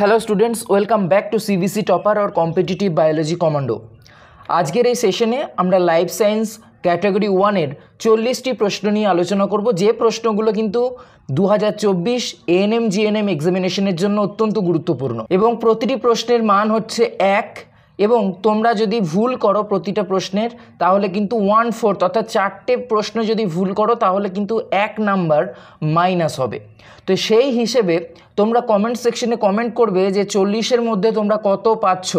Hello students, welcome back to CBC topper और competitive biology commando. আজকের এই সেশনে আমরা লাইফ সায়েন্স ক্যাটাগরি 1-এর 40টি প্রশ্ন নিয়ে আলোচনা করব, যে প্রশ্নগুলো কিন্তু 2024 এএনএম জিএনএম এক্সামিনেশনের জন্য অত্যন্ত গুরুত্বপূর্ণ এবং প্রতিটি প্রশ্নের মান হচ্ছে 1 এবং তোমরা যদি ভুল করো প্রতিটা প্রশ্নের তাহলে কিন্তু 1/4 অর্থাৎ 4টে প্রশ্ন যদি ভুল করো তাহলে কিন্তু 1 নাম্বার মাইনাস হবে। তো সেই হিসেবে তোমরা কমেন্ট সেকশনে কমেন্ট করবে যে 40-এর মধ্যে তোমরা কত পাচ্ছ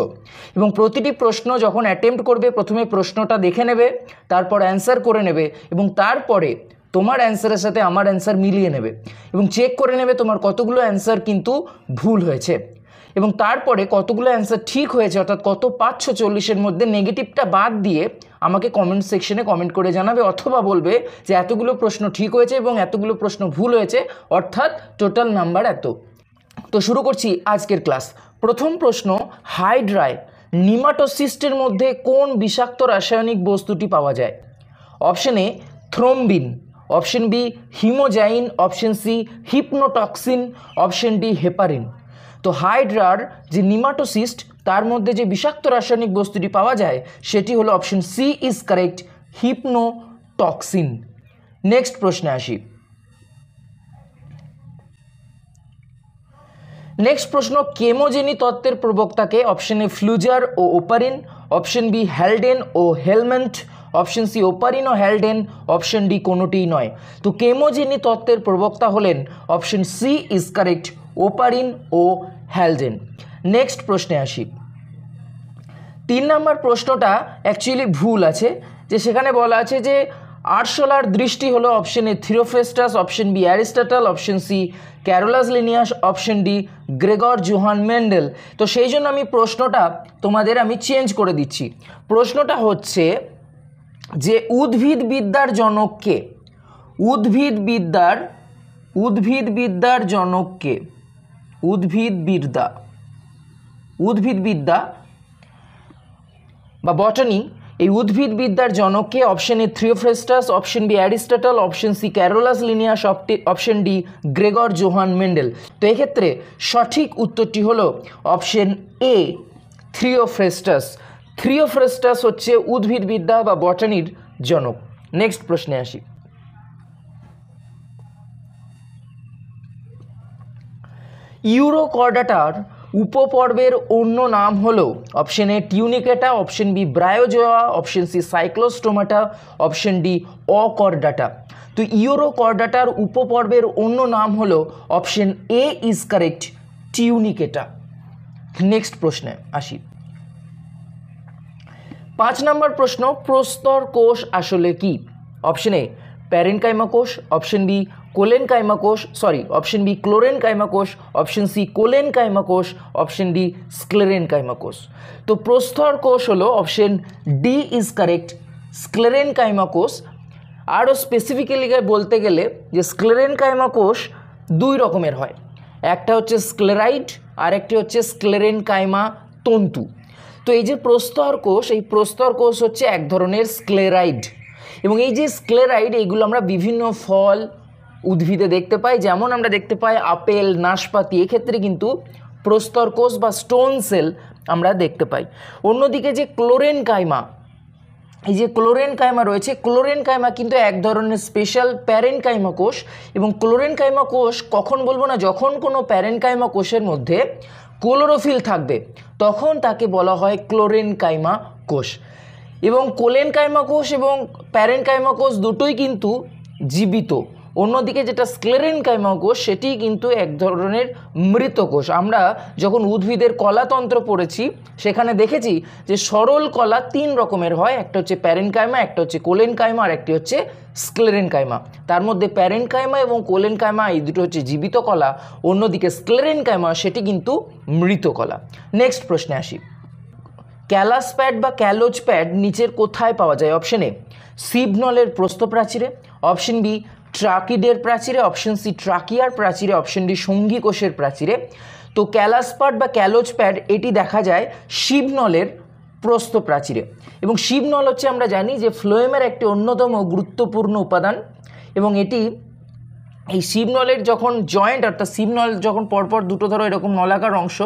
এবং প্রতিটি প্রশ্ন যখন অ্যাটেম্প্ট করবে প্রথমে প্রশ্নটা দেখে নেবে, তারপর অ্যান্সার করে নেবে এবং তারপরে তোমার অ্যান্সারের সাথে আমার অ্যান্সার মিলিয়ে নেবে এবং চেক করে নেবে তোমার কতগুলো অ্যান্সার কিন্তু ভুল হয়েছে এবং তারপরে কতগুলো অ্যান্সার ঠিক হয়েছে অর্থাৎ কত পাচ্ছ 40-এর মধ্যে নেগেটিভটা বাদ দিয়ে আমাকে কমেন্ট সেকশনে কমেন্ট করে জানাবে, অথবা বলবে যে এতগুলো প্রশ্ন ঠিক হয়েছে এবং এতগুলো প্রশ্ন ভুল হয়েছে অর্থাৎ টোটাল নাম্বার এত। তো শুরু করছি আজকের ক্লাস। প্রথম প্রশ্ন, হাইড্রায় নিমাটোসিস্টের মধ্যে কোন বিষাক্ত রাসায়নিক বস্তুটি পাওয়া যায়? Option A thrombin, option B হিমোজাইন, option C hypnotoxin, option D heparin. তো হাইড্রার যে নিমাটোসিস্ট তার মধ্যে যে বিষাক্ত রাসায়নিক বস্তুটি পাওয়া যায় সেটি হলো option C is correct, hypnotoxin. Next প্রশ্নে আসি। নেক্সট প্রশ্ন, কেমোজেনি তত্ত্বের প্রবক্তাকে? অপশন এ ফ্লুজার ও ওপারিন, অপশন বি হ্যালডেন ও হেলমেন্ট, অপশন সি ওপারিন ও হ্যালডেন, অপশন ডি কোনোটিই নয়। তো কেমোজেনি তত্ত্বের প্রবক্তা হলেন option C is correct, Oparin ও হ্যালডেন। নেক্সট প্রশ্নে আসি। 3 নম্বর প্রশ্নটা অ্যাকচুয়ালি ভুল আছে, যে সেখানে বলা আছে যে আরশোলার দৃষ্টি হলো option A Theophrastus, option B Aristotle, option C Carolus Linnaeus, option D Gregor Johann Mendel. তো সেই জন্য আমি প্রশ্নটা তোমাদের চেঞ্জ করে দিচ্ছি। প্রশ্নটা হচ্ছে যে উদ্ভিদবিদ্যার জনক কে? উদ্ভিদবিদ্যার জনক কে? উদ্ভিদবিদ্যা বা বটানি, এই উদ্ভিদবিদ্যার জনককে? Option A Theophrastus, option B Aristotle, option C Carolus Linnaeus, option D Gregor Johann Mendel. তো এক্ষেত্রে সঠিক উত্তরটি হলো অপশন এ থিওফ্রাস্টাস। থিওফ্রাস্টাস হচ্ছে উদ্ভিদবিদ্যা বা বটানির জনক। নেক্সট প্রশ্নে আসি। ইউরোকর্ডাটার উপপর্বের অন্য নাম হলো option A Tunicata, option B Bryozoa, option C Cyclostomata, option D Achordata. তো ইউরোকর্ডাটার উপপর্বের অন্য নাম হলো option A is correct, Tunicata. Next প্রশ্নে আসি। 5 নম্বর প্রশ্ন, প্রস্তর কোষ আসলে কি? অপশন এ প্যারেনকাইমা কোষ, option B option B chlorenchyma কোষ, অপশন সি কোলেনকাইমা কোষ, অপশন ডি স্ক্লেরেনকাইমা কোষ। তো প্রস্তর কোষ হলো option D is correct, sclerenchyma কোষ। আরও স্পেসিফিক্যালি বলতে গেলে যে স্ক্লেরেনকাইমা কোষ 2 রকমের হয়, একটা হচ্ছে স্ক্লেরাইড আর একটি হচ্ছে স্ক্লেরেনকাইমা তন্তু। তো এই যে প্রস্তর কোষ, এই প্রস্তর কোষ হচ্ছে এক ধরনের স্ক্লেরাইড এবং এই যে স্ক্লেরাইড এইগুলো আমরা বিভিন্ন ফল উদ্ভিদে দেখতে পাই, যেমন আমরা দেখতে পাই আপেল, নাশপাতি, এক্ষেত্রে কিন্তু প্রস্তর কোষ বা স্টোন সেল আমরা দেখতে পাই। অন্যদিকে যে ক্লোরেনকাইমা, এই যে ক্লোরেনকাইমা রয়েছে, ক্লোরেনকাইমা কিন্তু এক ধরনের স্পেশাল প্যারেনকাইমা কোষ এবং ক্লোরেনকাইমা কোষ কখন বলবো না, যখন কোনো প্যারেনকাইমা কোষের মধ্যে ক্লোরোফিল থাকবে তখন তাকে বলা হয় ক্লোরেনকাইমা কোষ। এবং কোলেনকাইমা কোষ এবং প্যারেনকাইমা কোষ দুটোই কিন্তু জীবিত। অন্যদিকে যেটা স্ক্লেরেনকাইমা কোষ সেটি কিন্তু এক ধরনের মৃত কোষ। আমরা যখন উদ্ভিদের কলাতন্ত্র পড়েছি সেখানে দেখেছি যে সরল কলা 3 রকমের হয়, একটা হচ্ছে প্যারেনকাইমা, একটা হচ্ছে কোলেনকাইমা আর একটি হচ্ছে স্ক্লেরেনকাইমা। তার মধ্যে প্যারেনকাইমা এবং কোলেনকাইমা এই দুটো হচ্ছে জীবিত কলা, অন্যদিকে স্ক্লেরেনকাইমা সেটি কিন্তু মৃত কলা। নেক্সট প্রশ্নে আসি। ক্যালাস প্যাড বা ক্যালোজ প্যাড নিচের কোথায় পাওয়া যায়? অপশন এ সিবনলের প্রস্থপ্রাচীরে, অপশন বি ট্রাকিডের প্রাচীরে, অপশন সি ট্রাকিয়ার প্রাচীরে, অপশন ডি সঙ্গী কোষের প্রাচীরে। তো ক্যালাস প্যাড বা ক্যালোজ প্যাড এটি দেখা যায় শিবনলের প্রস্থপ্রাচীরে এবং শিবনল হচ্ছে আমরা জানি যে ফ্লোয়েমের একটি অন্যতম গুরুত্বপূর্ণ উপাদান এবং এটি এই শিবনলের যখন জয়েন্ট অর্থাৎ শিবনল যখন পরপর দুটো ধরো এরকম নলাকার অংশ,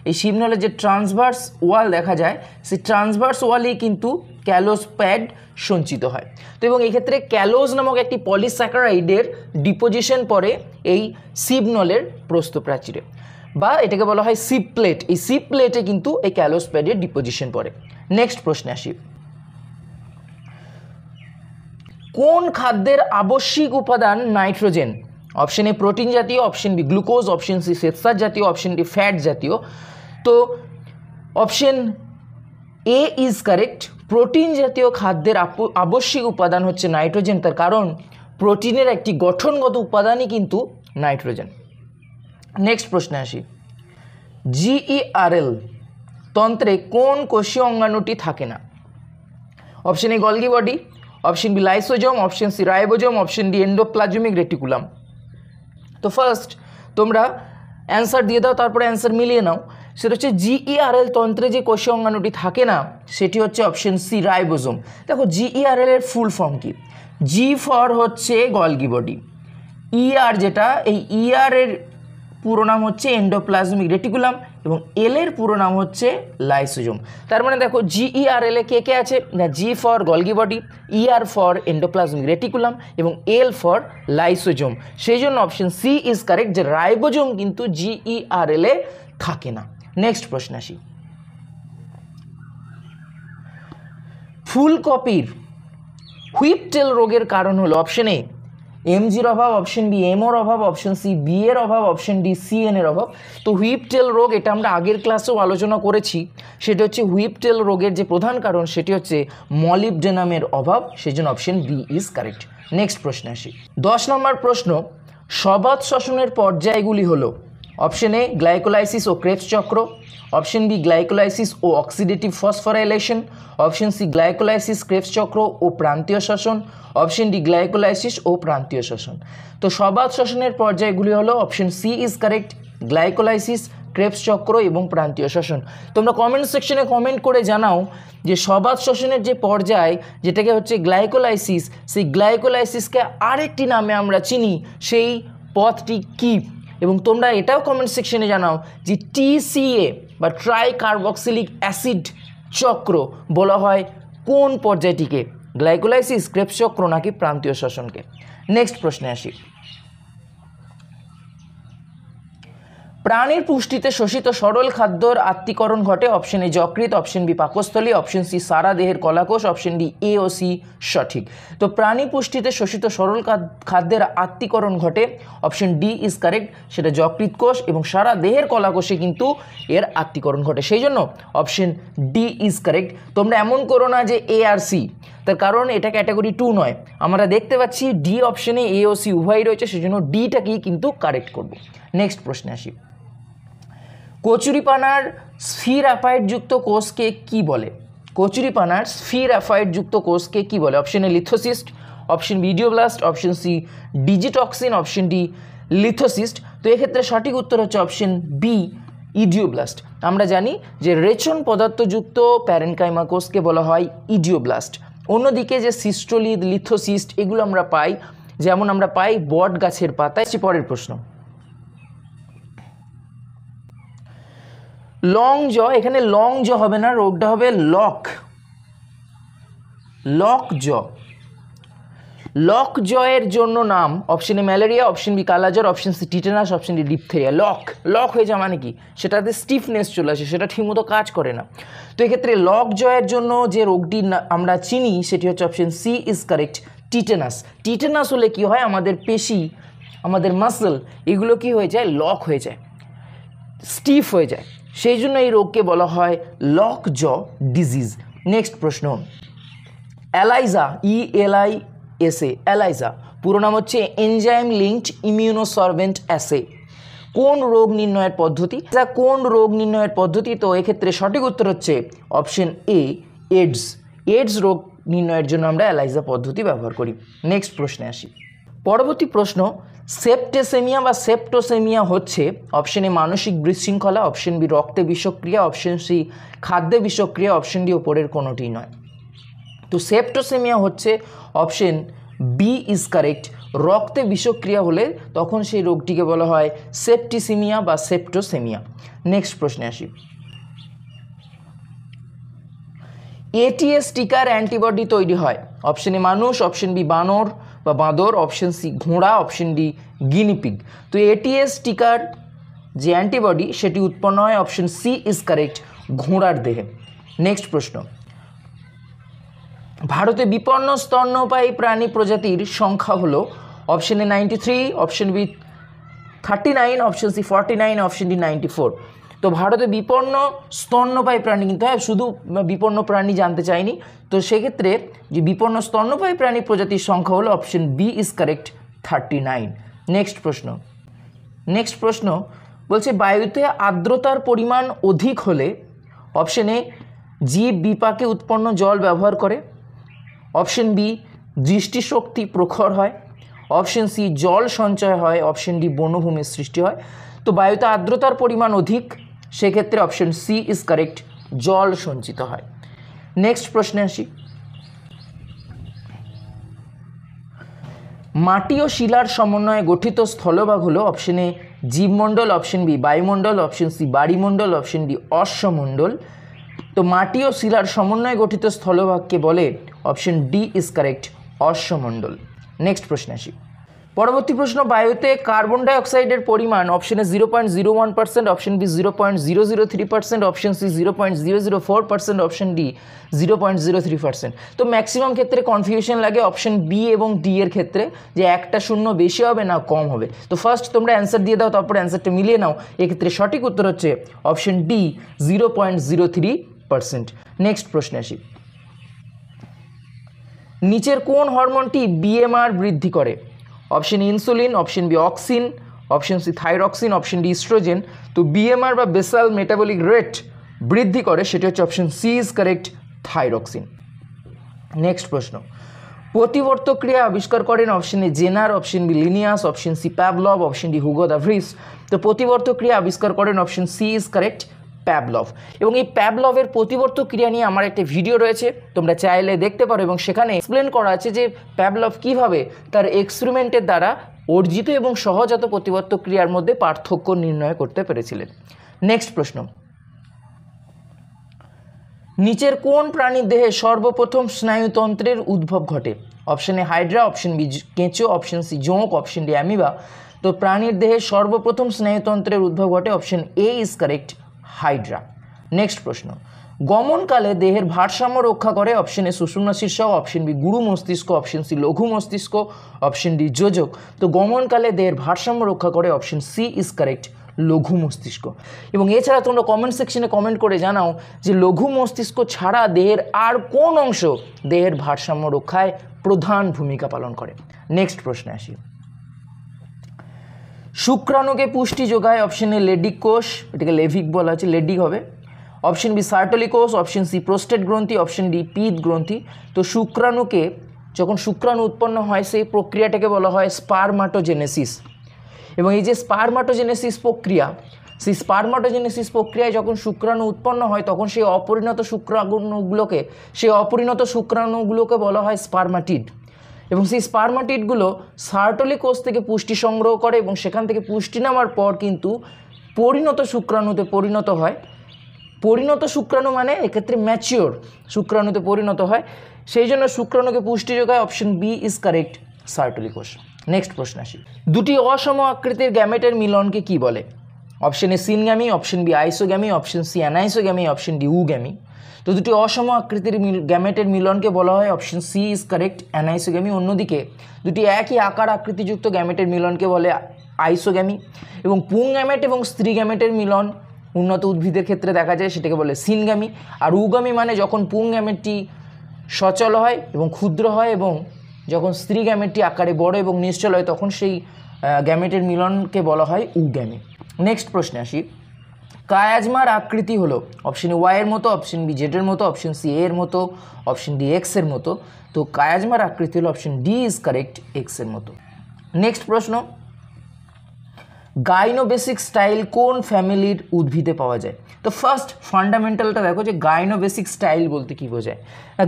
এই শিবনলের যে ট্রান্সভার্স ওয়াল দেখা যায়, সেই ট্রান্সভার্স ওয়ালেই কিন্তু ক্যালোজ প্যাড সঞ্চিত হয়। তো এবং এক্ষেত্রে ক্যালোজ নামক একটি পলিস্যাকারাইডের ডিপোজিশন পরে এই শিবনলের প্রস্থপ্রাচীরে, বা এটাকে বলা হয় শিব প্লেট। এই শিব প্লেটে কিন্তু এই ক্যালোজ প্যাডের ডিপোজিশন পড়ে। নেক্সট প্রশ্নে আসি, কোন খাদ্যের আবশ্যিক উপাদান নাইট্রোজেন? অপশন এ প্রোটিন জাতীয়, option B glucose, option C শ্বেতসার জাতীয়, অপশন ডি ফ্যাট জাতীয়। তো option A is correct. Protein জাতীয় খাদ্যের আবশ্যিক উপাদান হচ্ছে নাইট্রোজেন, তার কারণ প্রোটিনের একটি গঠনগত উপাদানই কিন্তু নাইট্রোজেন। নেক্সট প্রশ্নে আসি, GERL তন্ত্রে কোন কোষীয় অঙ্গাণুটি থাকে না? Option A Golgi body, option B lysosome, option C ribosome, option D endoplasmic reticulum. তো ফার্স্ট তোমরা অ্যান্সার দিয়ে দাও, তারপরে অ্যান্সার মিলিয়ে নাও। সেটা হচ্ছে GERL তন্ত্রে যে কোষীয় অঙ্গাণুটি থাকে না সেটি হচ্ছে অপশন সি রাইবোজোম। দেখো GERL এর ফুল ফর্ম কি? জি ফর হচ্ছে গলগি বডি, ER যেটা, এই ER এর পুরো নাম হচ্ছে এন্ডোপ্লাজমিক রেটিকুলাম, এবং এল এর পুরো নাম হচ্ছে লাইসোজোম। তার মানে দেখো GERL এ কে কে আছে না, G for Golgi body, ER for endoplasmic reticulum এবং এল ফর লাইসোজোম। সেই জন্য অপশন সি ইজ কারেক্ট, যে রাইবোজোম কিন্তু GERL এ থাকে না। নেক্সট প্রশ্ন আসি, ফুলকপির হুইপটেল রোগের কারণ হলো অপশন এ এমজির অভাব, অপশন বি এমওর অভাব, অপশন সি বি এর অভাব, অপশন ডি সিএন এর অভাব। তো হুইপটেল রোগ এটা আমরা আগের ক্লাসেও আলোচনা করেছি, সেটা হচ্ছে হুইপটেল রোগের যে প্রধান কারণ সেটি হচ্ছে মলিবডেনামের অভাব, সেই জন্য option B is correct. Next প্রশ্ন আসি, 10 নম্বর প্রশ্ন, সবাত শ্বসনের পর্যায়গুলি হলো অপশন এ গ্লাইকোলাইসিস ও ক্রেবস চক্র, অপশন বি গ্লাইকোলাইসিস ও oxidative phosphorylation, option C glycolysis Krebs চক্র ও প্রান্তীয় শ্বসন, অপশন ডি গ্লাইকোলাইসিস ও প্রান্তীয় শ্বসন। তো সবাত শ্বসনের পর্যায়গুলি হলো option C is correct, glycolysis, Krebs চক্র এবং প্রান্তীয় শ্বসন। তোমরা কমেন্ট সেকশনে কমেন্ট করে জানাও যে সবাত শ্বসনের যে পর্যায় যেটাকে হচ্ছে গ্লাইকোলাইসিস, সেই গ্লাইকোলাইসিসকে আরেকটি নামে আমরা চিনি, সেই পথটি কী? এবং তোমরা এটাও কমেন্ট সেকশনে জানাও যে TCA বা ট্রাই কার্বক্সিলিক অ্যাসিড চক্র বলা হয় কোন পর্যায়টিকে, গ্লাইকোলাইসিস, ক্রেবস চক্র নাকি প্রান্তীয় শ্বসনকে। নেক্সট প্রশ্নে আসি, প্রাণীর পুষ্টিতে শোষিত সরল খাদ্যর আত্তীকরণ ঘটে অপশন এ যকৃৎ, অপশন বি পাকস্থলী, অপশন সি সারা দেহের কলাকোষ, অপশন ডি এ ও সি সঠিক। তো প্রাণী পুষ্টিতে শোষিত সরল খাদ্যের আত্তীকরণ ঘটে অপশন ডি ইজ কারেক্ট, সেটা যকৃৎ কোষ এবং সারা দেহের কলাকোষে কিন্তু এর আত্তীকরণ ঘটে, সেই জন্য অপশন ডি ইজ কারেক্ট। তোমরা এমন করো না যে এ আর সি, তার কারণ এটা ক্যাটাগরি 2 নয়, আমরা দেখতে পাচ্ছি ডি অপশনে এ ও সি উভয়ই রয়েছে, সেই জন্য ডিটাকেই কিন্তু কারেক্ট করব। নেক্সট প্রশ্নে আসি, কচুরিপানার স্ফিরাফাইটযুক্ত কোষকে কি বলে? কচুরিপানার স্ফিরাফাইটযুক্ত কোষকে কি বলে? Option A lithocyst, option B idioblast, option C digitoxin, option D lithocyst. তো এক্ষেত্রে সঠিক উত্তর হচ্ছে অপশন বি ইডিওব্লাস্ট। আমরা জানি যে রেচন পদার্থযুক্ত প্যারেনকাইমা কোষকে বলা হয় ইডিওব্লাস্ট। অন্যদিকে যে সিস্টোলিড, লিথোসিস্ট এগুলো আমরা পাই, যেমন আমরা পাই বট গাছের পাতায়। পরের প্রশ্ন, লং জ, এখানে লং জ হবে না, রোগটা হবে লক জ। লক জয়ের জন্য নাম option A malaria, option B কালাজ্বর, option C tetanus, option D diphtheria. Lock হয়ে যাওয়া মানে কি, সেটাতে স্টিফনেস চলে আসে, সেটা ঠিকমতো কাজ করে না। তো এক্ষেত্রে লক জয়ের জন্য যে রোগটি আমরা চিনি সেটি হচ্ছে option C is correct, tetanus. Tetanus হলে কি হয়, আমাদের পেশি, আমাদের মাসল এগুলো কি হয়ে যায়, লক হয়ে যায়, স্টিফ হয়ে যায়, সেই জন্য এই রোগকে বলা হয় লক জ ডিজিজ। নেক্সট প্রশ্ন, এলাইজা, ELISA, এলাইজা পুরো নাম হচ্ছে এনজাইম লিঙ্কড ইমিউনোসরভেন্ট অ্যাসে, কোন রোগ নির্ণয়ের পদ্ধতি? কোন রোগ নির্ণয়ের পদ্ধতি? তো এক্ষেত্রে সঠিক উত্তর হচ্ছে অপশন এ এইডস রোগ নির্ণয়ের জন্য আমরা এলাইজা পদ্ধতি ব্যবহার করি। নেক্সট প্রশ্নে আসি, পরবর্তী প্রশ্ন, সেপ্টেসেমিয়া বা সেপ্টোসেমিয়া হচ্ছে অপশন এ মানসিক বিশৃঙ্খলা, অপশন বি রক্তে বিষক্রিয়া, অপশন সি খাদ্যে বিষক্রিয়া, অপশন ডি ওপরের কোনোটি নয়। তো সেপ্টোসেমিয়া হচ্ছে অপশন বি ইজ কারেক্ট, রক্তে বিষক্রিয়া হলে তখন সেই রোগটিকে বলা হয় সেপ্টিসিমিয়া বা সেপ্টোসেমিয়া। নেক্সট প্রশ্নে আসি। এটিএস টিকার অ্যান্টিবডি তৈরি হয় অপশন এ মানুষ, অপশন বি বানর বা বাঁদর, অপশন সি ঘোড়া, অপশন ডি গিনিপিগ। তো এটিএস টিকার যে অ্যান্টিবডি সেটি উৎপন্ন হয় অপশন সি ইজ কারেক্ট ঘোড়ার দেহে। নেক্সট প্রশ্ন, ভারতে বিপন্ন স্তন্যপায়ী প্রাণী প্রজাতির সংখ্যা হলো option A 93, option B 39, option C 49, option D 94। তো ভারতে বিপন্ন স্তন্যপায়ী প্রাণী, কিন্তু হ্যাঁ শুধু বিপন্ন প্রাণী জানতে চাইনি, তো সেক্ষেত্রে যে বিপন্ন স্তন্যপায়ী প্রাণী প্রজাতির সংখ্যা হলো option B is correct 39। Next প্রশ্ন বলছে বায়ুতে আর্দ্রতার পরিমাণ অধিক হলে অপশন এ জীব বিপাকে উৎপন্ন জল ব্যবহার করে, অপশন বি দৃষ্টিশক্তি প্রখর হয়, অপশন সি জল সঞ্চয় হয়, অপশন ডি বনভূমির সৃষ্টি হয়। তো বায়ুতে আর্দ্রতার পরিমাণ অধিক, সেক্ষেত্রে অপশন সি ইজ কারেক্ট জল সঞ্চিত হয়। নেক্সট প্রশ্নে আসি। মাটি ও শিলার সমন্বয়ে গঠিত স্থলভাগ হলো অপশন এ জীবমণ্ডল, অপশন বি বায়ুমণ্ডল, অপশন সি বাড়িমণ্ডল, অপশন ডি অশ্বমণ্ডল। তো মাটি ও শিলার সমন্বয়ে গঠিত স্থলভাগকে বলে অপশন ডি ইজ কারেক্ট অশ্বমণ্ডল। নেক্সট প্রশ্নে আসি। পরবর্তী প্রশ্ন, বায়ুতে কার্বন ডাইঅক্সাইডের পরিমাণ option A 0.01%, option B 0.003%, option C 0.004%, option D 0.03%। তো ম্যাক্সিমাম ক্ষেত্রে কনফিউশন লাগে অপশন বি এবং ডি এর ক্ষেত্রে, যে একটা শূন্য বেশি হবে না কম হবে। তো ফার্স্ট তোমরা অ্যান্সার দিয়ে দাও, তারপরে অ্যান্সারটা মিলিয়ে নাও। এক্ষেত্রে সঠিক উত্তর হচ্ছে অপশন ডি 0.03%। নেক্সট প্রশ্নে আসি। নিচের কোন হরমোনটি বিএমআর বৃদ্ধি করে? Option insulin, option B auxin, option C thyroxine, option D oestrogen. তো বিএমআর বা বেসাল মেটাবলিক রেট বৃদ্ধি করে, সেটি হচ্ছে option C is correct thyroxine. Next প্রশ্ন, প্রতিবর্তক ক্রিয়া আবিষ্কার করেন option A Jenner, option B Linnaeus, option C Pavlov, option D Hugo de Vries. তো প্রতিবর্তক ক্রিয়া আবিষ্কার করেন option C is correct Pavlov. এবং এই প্যাভলভের প্রতিবর্তক ক্রিয়া নিয়ে আমার একটা ভিডিও রয়েছে, তোমরা চাইলে দেখতে পারো, এবং সেখানে এক্সপ্লেন করা আছে যে প্যাভলভ কীভাবে তার এক্সপেরিমেন্টের দ্বারা অর্জিত এবং সহজাত প্রতিবর্তক ক্রিয়ার মধ্যে পার্থক্য নির্ণয় করতে পেরেছিলেন। নেক্সট প্রশ্ন, নিচের কোন প্রাণীর দেহে সর্বপ্রথম স্নায়ুতন্ত্রের উদ্ভব ঘটে? Option A hydra, option B কেঁচো, অপশন সি জোঁক, অপশন ডি অ্যামিবা। তো প্রাণীর দেহে সর্বপ্রথম স্নায়ুতন্ত্রের উদ্ভব ঘটে, option A is correct hydra. Next প্রশ্ন, গমনকালে দেহের ভারসাম্য রক্ষা করে অপশন এ সুষুম্না শীর্ষক, অপশন বি গুরু মস্তিষ্ক, অপশন সি লঘু মস্তিষ্ক, অপশন ডি যোজক। তো গমনকালে দেহের ভারসাম্য রক্ষা করে অপশন সি ইজ কারেক্ট লঘু মস্তিষ্ক। এবং এছাড়া তোমরা কমেন্ট সেকশনে কমেন্ট করে জানাও যে লঘু মস্তিষ্ক ছাড়া দেহের আর কোন অংশ দেহের ভারসাম্য রক্ষায় প্রধান ভূমিকা পালন করে। নেক্সট প্রশ্নে আসি। শুক্রাণুকে পুষ্টি যোগায় অপশন এ লেডিক কোষ, এটাকে লেভিক বলা হচ্ছে, লেডিক হবে, অপশন বি সার্টলি কোষ, অপশন সি প্রোস্টেট গ্রন্থি, অপশন ডি পিত গ্রন্থি। তো শুক্রাণুকে, যখন শুক্রাণু উৎপন্ন হয় সেই প্রক্রিয়াটাকে বলা হয় স্পারমাটোজেনেসিস। এবং এই যে স্পারমাটোজেনেসিস প্রক্রিয়া, সেই স্পারমাটোজেনেসিস প্রক্রিয়ায় যখন শুক্রাণু উৎপন্ন হয় তখন সেই অপরিণত শুক্রাণুগুলোকে বলা হয় স্পারমাটিড। এবং সেই স্পারমাটিডগুলো সার্টলি কোষ থেকে পুষ্টি সংগ্রহ করে এবং সেখান থেকে পুষ্টি নেওয়ার পর কিন্তু পরিণত শুক্রাণুতে পরিণত হয়। পরিণত শুক্রাণু মানে এক্ষেত্রে ম্যাচিওর শুক্রাণুতে পরিণত হয়, সেই জন্য শুক্রাণুকে পুষ্টি যোগায় অপশন বি ইজ কারেক্ট সার্টলি কোষ। নেক্সট প্রশ্ন আসি। দুটি অসম আকৃতির গ্যামেটের মিলনকে কি বলে? Option A syngamy, option B isogamy, option C anisogamy, option D oogamy. তো দুটি অসম আকৃতির গ্যামেটের মিলনকে বলা হয় option C is correct anisogamy. অন্যদিকে দুটি একই আকার আকৃতিযুক্ত গ্যামেটের মিলনকে বলে আইসোগ্যামি। এবং পুং গ্যামেট এবং স্ত্রী গ্যামেটের মিলন উন্নত উদ্ভিদের ক্ষেত্রে দেখা যায়, সেটাকে বলে সিনগ্যামি। আর উগ্যামি মানে যখন পুং গ্যামেটটি সচল হয় এবং ক্ষুদ্র হয় এবং যখন স্ত্রী গ্যামেটটি আকারে বড় এবং নিশ্চল হয় তখন সেই গ্যামেটের মিলনকে বলা হয় উগ্যামি। নেক্সট প্রশ্নে আসি। কায়াজমার আকৃতি হলো অপশন এ ওয়াই এর মতো, অপশন বি জেডের মতো, অপশন সি এর মতো, অপশন ডি এক্স এর মতো। তো কায়াজমার আকৃতি হলো option D is correct x এর মতো। নেক্সট প্রশ্ন, গাইনোবেসিক স্টাইল কোন ফ্যামিলির উদ্ভিদে পাওয়া যায়? তো ফার্স্ট ফান্ডামেন্টালটা দেখো যে গাইনোবেসিক স্টাইল বলতে কী বোঝায়।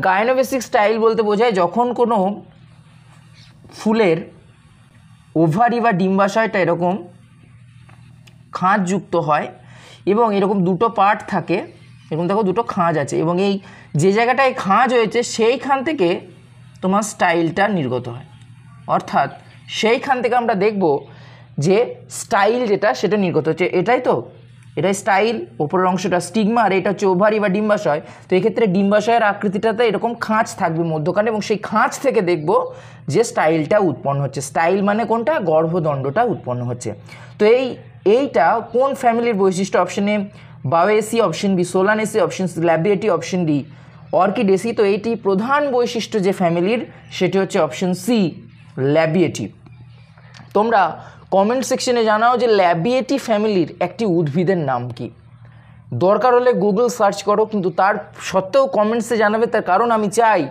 গাইনোবেসিক স্টাইল বলতে বোঝায় যখন কোনো ফুলের ওভারি বা ডিম্বাশয়টা এরকম খাঁজযুক্ত হয় এবং এরকম দুটো পার্ট থাকে, এরকম দেখো দুটো খাঁজ আছে, এবং এই যে জায়গাটায় খাঁজ হয়েছে সেইখান থেকে তোমার স্টাইলটা নির্গত হয়। অর্থাৎ সেইখান থেকে আমরা দেখব যে স্টাইল যেটা সেটা নির্গত হচ্ছে। এটাই তো, এটাই স্টাইল, ওপরের অংশটা স্টিগমা, আর এটা হচ্ছে ওভারি বা ডিম্বাশয়। তো এক্ষেত্রে ডিম্বাশয়ের আকৃতিটাতে এরকম খাঁজ থাকবে মধ্যখানে, এবং সেই খাঁজ থেকে দেখব যে স্টাইলটা উৎপন্ন হচ্ছে। স্টাইল মানে কোনটা? গর্ভদণ্ডটা উৎপন্ন হচ্ছে। তো এইটা কোন ফ্যামিলির বৈশিষ্ট্য? অপশন এ বাওয়েসি, option B Solanaceae, option C Labiatae, option D Orchidaceae. তো এইটি প্রধান বৈশিষ্ট্য যে ফ্যামিলির, সেটি হচ্ছে অপশন সি ল্যাবিয়েটি। তোমরা কমেন্ট সেকশনে জানাও যে ল্যাবিয়েটি ফ্যামিলির একটি উদ্ভিদের নাম কি। দরকার হলে গুগল সার্চ করো, কিন্তু তার সত্ত্বেও কমেন্টসে জানাবে। তার কারণ আমি চাই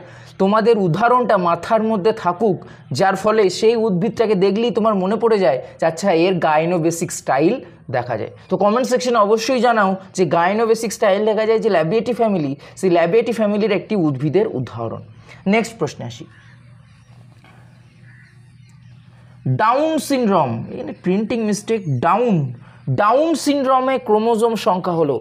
তোমাদের উদাহরণটা মাথার মধ্যে থাকুক, যার ফলে সেই উদ্ভিদটাকে দেখলেই তোমার মনে পড়ে যায় যে আচ্ছা এর গাইনোবেসিক স্টাইল দেখা যায়। তো কমেন্ট সেকশনে অবশ্যই জানাও যে গাইনোবেসিক স্টাইল দেখা যায় যে ল্যাবিয়েটি ফ্যামিলি, সেই ল্যাবিয়েটি ফ্যামিলির একটি উদ্ভিদের উদাহরণ। নেক্সট প্রশ্নে আসি। ডাউন সিনড্রোম, এখানে প্রিন্টিং মিস্টেক, ডাউন সিনড্রোমে ক্রোমোজোম সংখ্যা হলো,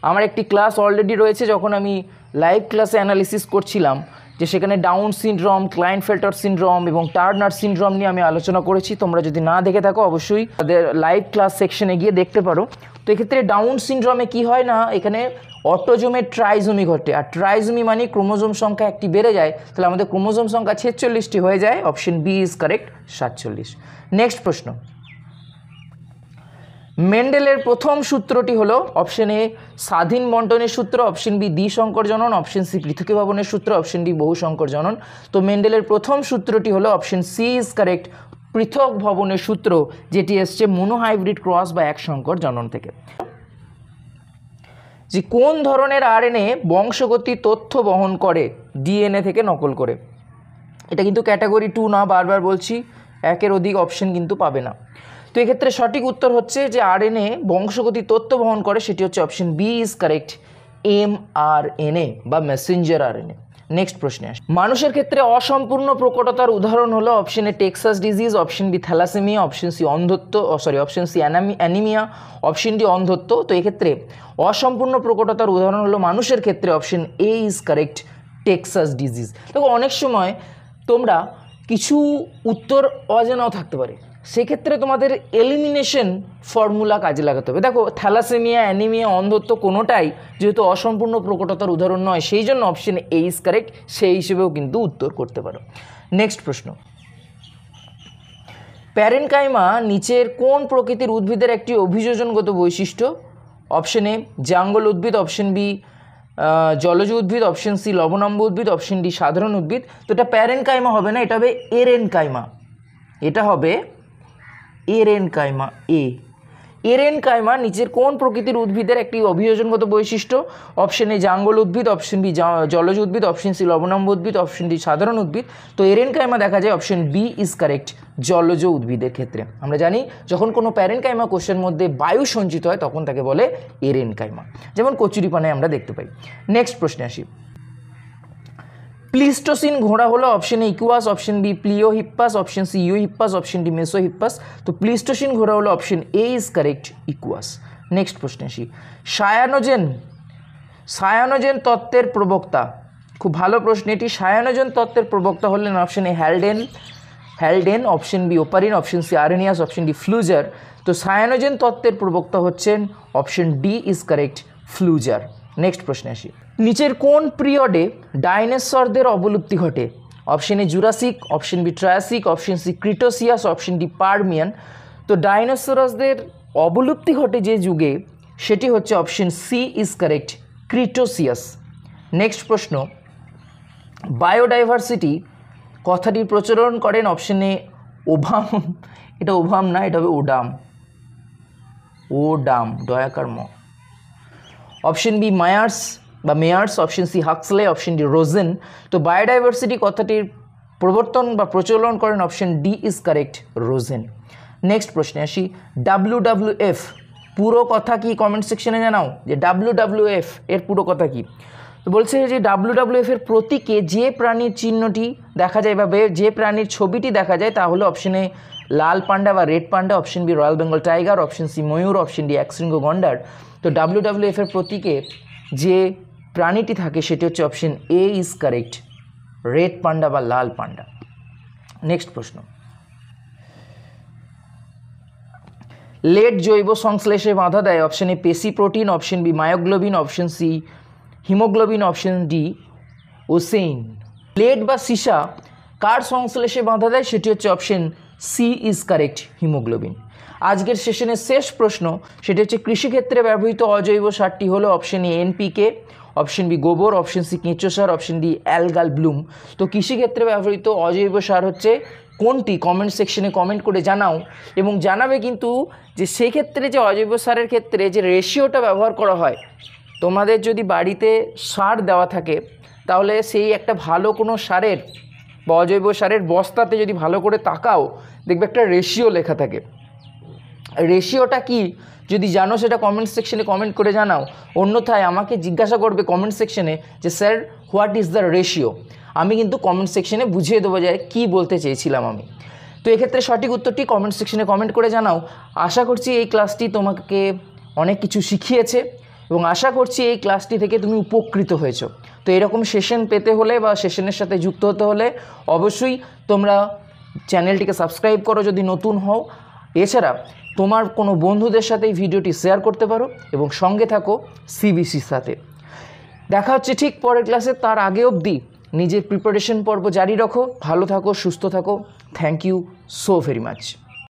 আমার একটি ক্লাস অলরেডি রয়েছে যখন আমি লাইভ ক্লাসে অ্যানালিসিস করছিলাম, যে সেখানে ডাউন সিনড্রোম, ক্লাইনফেল্টার সিনড্রোম এবং টার্নার সিনড্রোম নিয়ে আমি আলোচনা করেছি। তোমরা যদি না দেখে থাকো অবশ্যই তাদের লাইভ ক্লাস সেকশনে গিয়ে দেখতে পারো। তো এক্ষেত্রে ডাউন সিনড্রোমে কি হয় না, এখানে অটোজোমের ট্রাইজোমি ঘটে, আর ট্রাইজোমি মানে ক্রোমোজোম সংখ্যা একটি বেড়ে যায়, তাহলে আমাদের ক্রোমোজোম সংখ্যা 46টি হয়ে যায়। Option B is correct, 47। Next প্রশ্ন, মেন্ডেলের প্রথম সূত্রটি হলো অপশন এ স্বাধীন বন্টনের সূত্র, অপশন বি দ্বিসংকর জনন, অপশন সি পৃথকীভবনের সূত্র, অপশন ডি বহু সংকর জনন। তো মেন্ডেলের প্রথম সূত্রটি হলো অপশন সি ইজ কারেক্ট, পৃথক ভবনের সূত্র, যেটি এসছে মনোহাইব্রিড ক্রস বা এক সংকর জনন থেকে। যে কোন ধরনের আরএনএ বংশগতি তথ্য বহন করে ডিএনএ থেকে নকল করে? এটা কিন্তু ক্যাটাগরি 2 না, বারবার বলছি, একের অধিক অপশন কিন্তু পাবে না। তো এক্ষেত্রে সঠিক উত্তর হচ্ছে যে আরএনএ বংশগতি তথ্য বহন করে, সেটি হচ্ছে option B is correct, mRNA বা মেসেঞ্জার আরএনএ। নেক্সট প্রশ্নে আসি। মানুষের ক্ষেত্রে অসম্পূর্ণ প্রকটতার উদাহরণ হলো option A Texas disease, option B thalassaemia, option C অন্ধত্ব, option C anaemia, option D অন্ধত্ব। তো এক্ষেত্রে অসম্পূর্ণ প্রকটতার উদাহরণ হলো মানুষের ক্ষেত্রে option A is correct, Texas disease. দেখো অনেক সময় তোমরা কিছু উত্তর অজানাও থাকতে পারে, সেক্ষেত্রে তোমাদের এলিমিনেশন ফর্মুলা কাজে লাগাতে হবে। দেখো থ্যালাসেমিয়া, অ্যানিমিয়া, অন্ধত্ব কোনোটাই যেহেতু অসম্পূর্ণ প্রকটতার উদাহরণ নয়, সেই জন্য অপশন এ ইজ কারেক্ট, সেই হিসেবেও কিন্তু উত্তর করতে পারো। নেক্সট প্রশ্ন, প্যারেনকাইমা নিচের কোন প্রকৃতির উদ্ভিদের একটি অভিযোজনগত বৈশিষ্ট্য? অপশন এ জাঙ্গল উদ্ভিদ, অপশন বি জলজ উদ্ভিদ, অপশন সি লবণাম্ব উদ্ভিদ, অপশন ডি সাধারণ উদ্ভিদ। তো এটা প্যারেনকাইমা হবে না, এটা হবে এরেনকাইমা, এটা হবে এরেনকাইমা। এরেনকাইমা নিচের কোন প্রকৃতির উদ্ভিদের একটি অভিযোজনগত বৈশিষ্ট্য? অপশন এ জাঙ্গল উদ্ভিদ, অপশন বি জলজ উদ্ভিদ, অপশন সি লবণাম্ব উদ্ভিদ, অপশন ডি সাধারণ উদ্ভিদ। তো এরেনকাইমা দেখা যায় অপশন বি ইজ কারেক্ট, জলজ উদ্ভিদের ক্ষেত্রে। আমরা জানি যখন কোনো প্যারেনকাইমা কোষের মধ্যে বায়ু সঞ্চিত হয় তখন তাকে বলে এরেনকাইমা, যেমন কচুরিপানায় আমরা দেখতে পাই। নেক্সট প্রশ্নে আসি। প্লিস্টোসিন ঘোড়া হলো option A Equus, option B Pliohippus, option C Eohippus, option D Mesohippus. তো প্লিস্টোসিন ঘোড়া হলো option A is correct, Equus. Next প্রশ্নে আসি। সায়ানোজেন তত্ত্বের প্রবক্তা, খুব ভালো প্রশ্ন এটি। সায়ানোজেন তত্ত্বের প্রবক্তা হলেন option A Haldane, option B Oparin, option C Arrhenius, option D Pfluger. তো সায়ানোজেন তত্ত্বের প্রবক্তা হচ্ছেন option D is correct, Pfluger. Next প্রশ্নে আসি। নিচের কোন পিরিয়ডে ডাইনোসরদের অবলুপ্তি ঘটে? Option A Jurassic, option B Triassic, option C Cretaceous, option D Permian. তো ডাইনোসরাসদের অবলুপ্তি ঘটে যে যুগে, সেটি হচ্ছে option C is correct, Cretaceous. Next প্রশ্ন, বায়োডাইভার্সিটি কথাটির প্রচলন করেন অপশন এ ওভাম, এটা ওভাম না, এটা হবে ওডাম, দয়াকার ম। Option B Myers, option C Huxley, option D Rosen. তো বায়োডাইভার্সিটি কথাটির প্রবর্তন বা প্রচলন করেন option D is correct, Rosen. Next প্রশ্নে আসি। WWF পুরো কথা কি? কমেন্ট সেকশনে জানাও যে WWF এর পুরো কথা কি। তো বলছে যে WWF এর প্রতীকে যে প্রাণীর চিহ্নটি দেখা যায় বা যে প্রাণীর ছবিটি দেখা যায় তা হলো অপশন এ লাল পান্ডা বা red panda, option B royal Bengal tiger, option C ময়ূর, অপশন ডি একশৃঙ্গ গন্ডার। তো WWF এর প্রতীকে যে প্রাণীটি থাকে সেটি হচ্ছে option A is correct, red panda বা লাল পান্ডা। নেক্সট প্রশ্ন, লেড জৈব সংশ্লেষে বাধা দেয়, অপশন এ পেশি protein, option B myoglobin, option C haemoglobin, option D ossein. Lead বা সীসা কার সংশ্লেষে বাধা দেয়, সেটি হচ্ছে option C is correct, haemoglobin. আজকের সেশনের শেষ প্রশ্ন, সেটি হচ্ছে কৃষিক্ষেত্রে ব্যবহৃত অজৈব সারটি হলো option A NPK, option B গোবর, অপশন সি কেঁচো সার, অপশন ডি অ্যালগাল ব্লুম। তো কৃষিক্ষেত্রে ব্যবহৃত অজৈব সার হচ্ছে কোনটি, কমেন্ট সেকশনে কমেন্ট করে জানাও, এবং জানাবে কিন্তু যে সেক্ষেত্রে যে অজৈব সারের ক্ষেত্রে যে রেশিওটা ব্যবহার করা হয়, তোমাদের যদি বাড়িতে সার দেওয়া থাকে তাহলে সেই একটা ভালো কোনো সারের বা অজৈব সারের বস্তাতে যদি ভালো করে তাকাও দেখবে একটা রেশিও লেখা থাকে। রেশিওটা কি যদি জানো সেটা কমেন্ট সেকশনে কমেন্ট করে জানাও, অন্যথায় আমাকে জিজ্ঞাসা করবে কমেন্ট সেকশনে যে sir what is the ratio, আমি কিন্তু কমেন্ট সেকশনে বুঝিয়ে দেবো যে কী বলতে চেয়েছিলাম আমি। তো এক্ষেত্রে সঠিক উত্তরটি কমেন্ট সেকশনে কমেন্ট করে জানাও। আশা করছি এই ক্লাসটি তোমাকে অনেক কিছু শিখিয়েছে এবং আশা করছি এই ক্লাসটি থেকে তুমি উপকৃত হয়েছো। তো এরকম সেশন পেতে হলে বা সেশনের সাথে যুক্ত হতে হলে অবশ্যই তোমরা চ্যানেলটিকে সাবস্ক্রাইব করো যদি নতুন হও। এছাড়া তোমার কোনো বন্ধুদের সাথে এই ভিডিওটি শেয়ার করতে পারো এবং সঙ্গে থাকো CBCর সাথে। দেখা হচ্ছে ঠিক পরের ক্লাসে, তার আগে অবধি নিজের প্রিপারেশন পর্ব জারি রাখো, ভালো থাকো, সুস্থ থাকো। Thank you so very much.